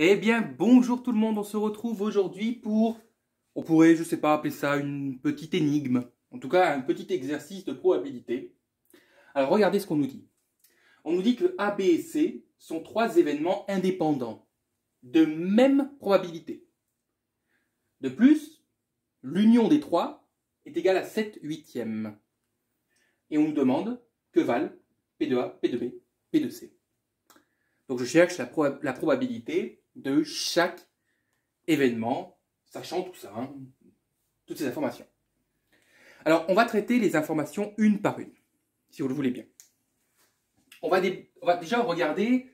Eh bien, bonjour tout le monde, on se retrouve aujourd'hui pour, on pourrait, je sais pas, appeler ça une petite énigme. En tout cas, un petit exercice de probabilité. Alors, regardez ce qu'on nous dit. On nous dit que A, B et C sont trois événements indépendants, de même probabilité. De plus, l'union des trois est égale à 7 huitièmes. Et on nous demande que valent P de A, P de B, P de C. Donc, je cherche la probabilité de chaque événement, sachant tout ça, hein, toutes ces informations. Alors, on va traiter les informations une par une, si vous le voulez bien. On va déjà regarder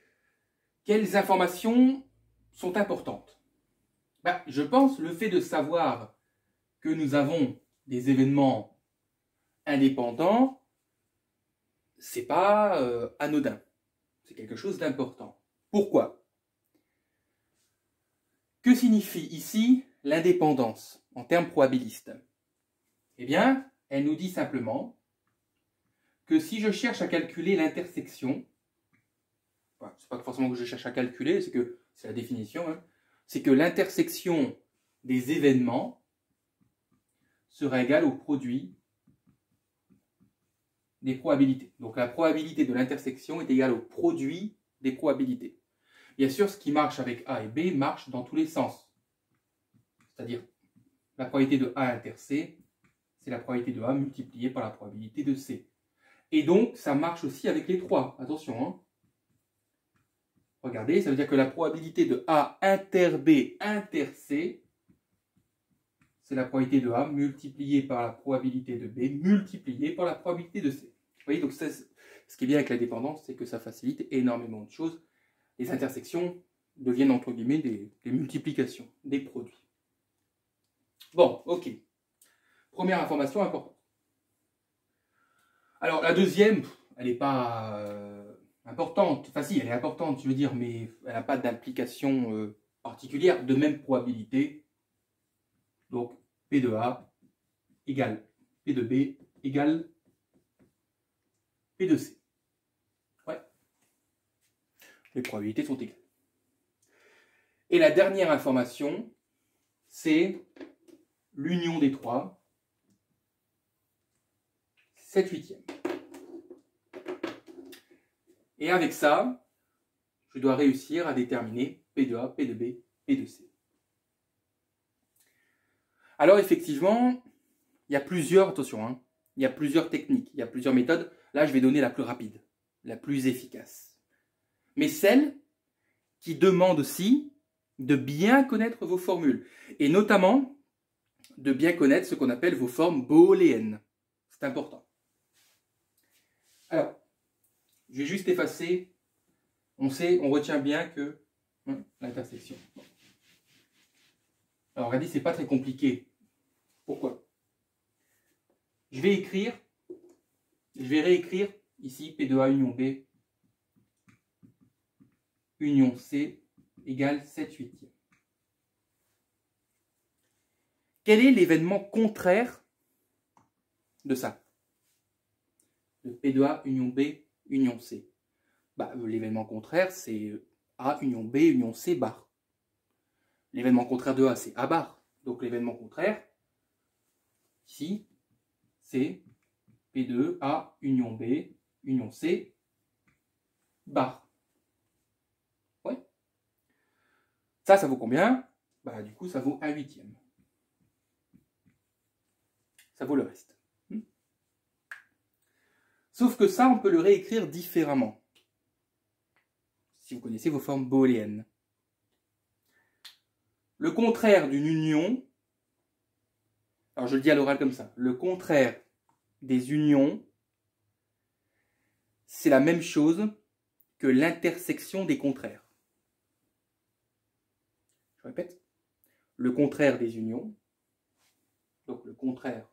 quelles informations sont importantes. Je pense le fait de savoir que nous avons des événements indépendants, c'est pas anodin. C'est quelque chose d'important. Pourquoi ? Que signifie ici l'indépendance en termes probabilistes ? Eh bien, elle nous dit simplement que si je cherche à calculer l'intersection, c'est pas forcément que je cherche à calculer, c'est que c'est la définition, hein, c'est que l'intersection des événements sera égale au produit des probabilités. Donc la probabilité de l'intersection est égale au produit des probabilités. Bien sûr, ce qui marche avec A et B marche dans tous les sens. C'est-à-dire, la probabilité de A inter C, c'est la probabilité de A multipliée par la probabilité de C. Et donc, ça marche aussi avec les trois. Attention, hein. Regardez, ça veut dire que la probabilité de A inter B inter C, c'est la probabilité de A multipliée par la probabilité de B multipliée par la probabilité de C. Vous voyez, donc ce qui est bien avec la dépendance, c'est que ça facilite énormément de choses. Les intersections deviennent entre guillemets des multiplications, des produits. Bon, ok. Première information importante. Alors, la deuxième, elle n'est pas importante. Enfin, si, elle est importante, je veux dire, mais elle n'a pas d'implication particulière, de même probabilité. Donc, P de A égale P de B égale P de C. Ouais. Les probabilités sont égales. Et la dernière information, c'est l'union des trois, 7 huitièmes. Et avec ça, je dois réussir à déterminer P de A, P de B, P de C. Alors effectivement, il y a plusieurs, attention, hein, il y a plusieurs techniques, il y a plusieurs méthodes. Là, je vais donner la plus rapide, la plus efficace. Mais celle qui demande aussi de bien connaître vos formules. Et notamment, de bien connaître ce qu'on appelle vos formes booléennes. C'est important. Alors, je vais juste effacer. On retient bien que l'intersection. Alors, regardez, c'est pas très compliqué. Pourquoi ? Je vais réécrire ici P de A union B union C égale 7 huitièmes. Quel est l'événement contraire de ça ? De P de A union B union C. L'événement contraire, c'est A union B union C bar. L'événement contraire de A, c'est A bar. Donc l'événement contraire, ici, c'est P de A union B union C bar. Ouais. Ça vaut combien ? Du coup, ça vaut 1 huitième. Ça vaut le reste. Sauf que ça, on peut le réécrire différemment. Si vous connaissez vos formes booléennes. Le contraire d'une union, alors je le dis à l'oral comme ça, le contraire des unions, c'est la même chose que l'intersection des contraires. Je répète, le contraire des unions, donc le contraire,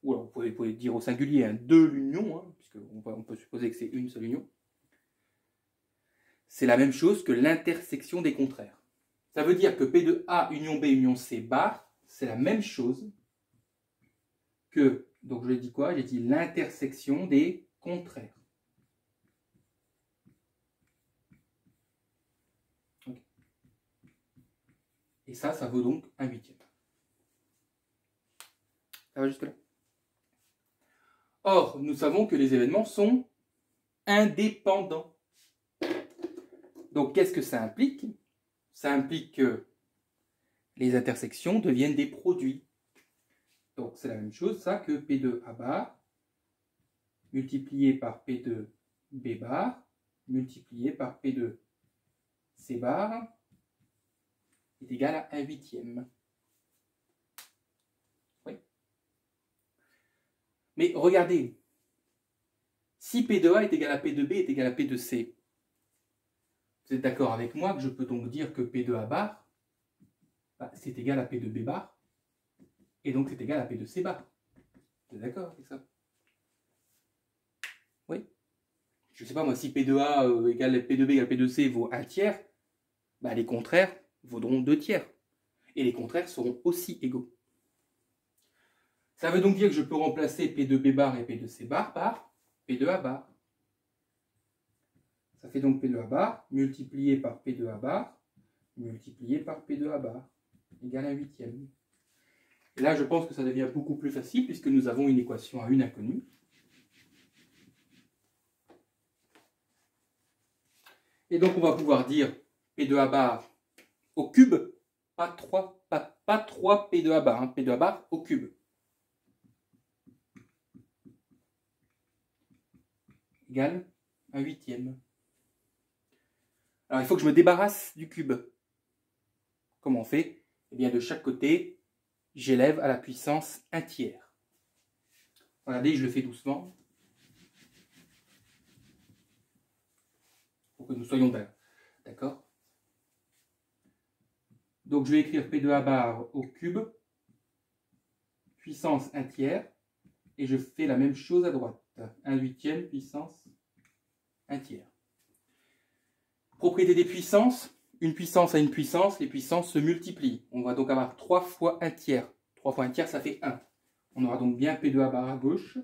ou alors vous pouvez dire au singulier de l'union, hein, puisqu'on peut supposer que c'est une seule union, c'est la même chose que l'intersection des contraires. Ça veut dire que P de A union B union C bar, c'est la même chose que, donc je l'ai dit quoi ? J'ai dit l'intersection des contraires. Okay. Et ça vaut donc 1/8. Ça va jusque là. Or, nous savons que les événements sont indépendants. Donc, qu'est-ce que ça implique? Ça implique que les intersections deviennent des produits. Donc, c'est la même chose, ça, que P de A bar multiplié par P de B bar multiplié par P de C bar est égal à 1/8. Oui. Mais regardez, si P de A est égal à P de B est égal à P de C, vous êtes d'accord avec moi que je peux donc dire que P de A bar, c'est égal à P de B bar, et donc c'est égal à P de C bar. Vous êtes d'accord avec ça? Oui. Je ne sais pas moi, si P de A égale P de B égale P de C vaut 1/3, les contraires vaudront 2/3. Et les contraires seront aussi égaux. Ça veut donc dire que je peux remplacer P de B bar et P de C bar par P de A bar. Ça fait donc P de A bar multiplié par P de A bar multiplié par P de A bar égale 1/8. Et là, je pense que ça devient beaucoup plus facile puisque nous avons une équation à une inconnue. Et donc, on va pouvoir dire P de A bar au cube, pas 3 P de A bar, hein, P de A bar au cube. Égale 1/8. Alors, il faut que je me débarrasse du cube. Comment on fait? Eh bien, de chaque côté, j'élève à la puissance 1/3. Regardez, je le fais doucement. Pour que nous soyons d'accord. Donc, je vais écrire P de A bar au cube, puissance 1/3, et je fais la même chose à droite. 1/8 puissance 1/3. Propriété des puissances. Une puissance à une puissance, les puissances se multiplient. On va donc avoir 3 fois 1/3. 3 fois 1/3, ça fait 1. On aura donc bien P de A bar à gauche.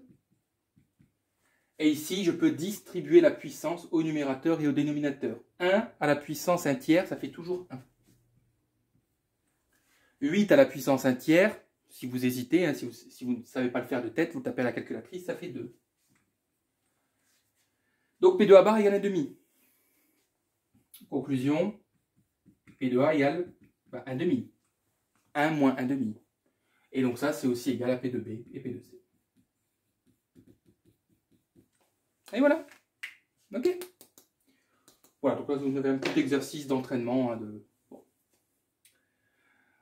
Et ici, je peux distribuer la puissance au numérateur et au dénominateur. 1 à la puissance 1/3, ça fait toujours 1. 8 à la puissance 1/3, si vous hésitez, hein, si vous ne savez pas le faire de tête, vous tapez à la calculatrice, ça fait 2. Donc P de A bar égale 1/2. Conclusion, P de A égale 1/2. 1 moins 1/2. Et donc ça, c'est aussi égal à P de B et P de C. Et voilà. Ok. Voilà, donc là, vous avez un petit exercice d'entraînement. Bon.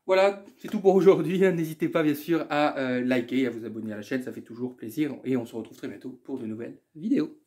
Voilà, c'est tout pour aujourd'hui. N'hésitez pas, bien sûr, à liker et à vous abonner à la chaîne. Ça fait toujours plaisir. Et on se retrouve très bientôt pour de nouvelles vidéos.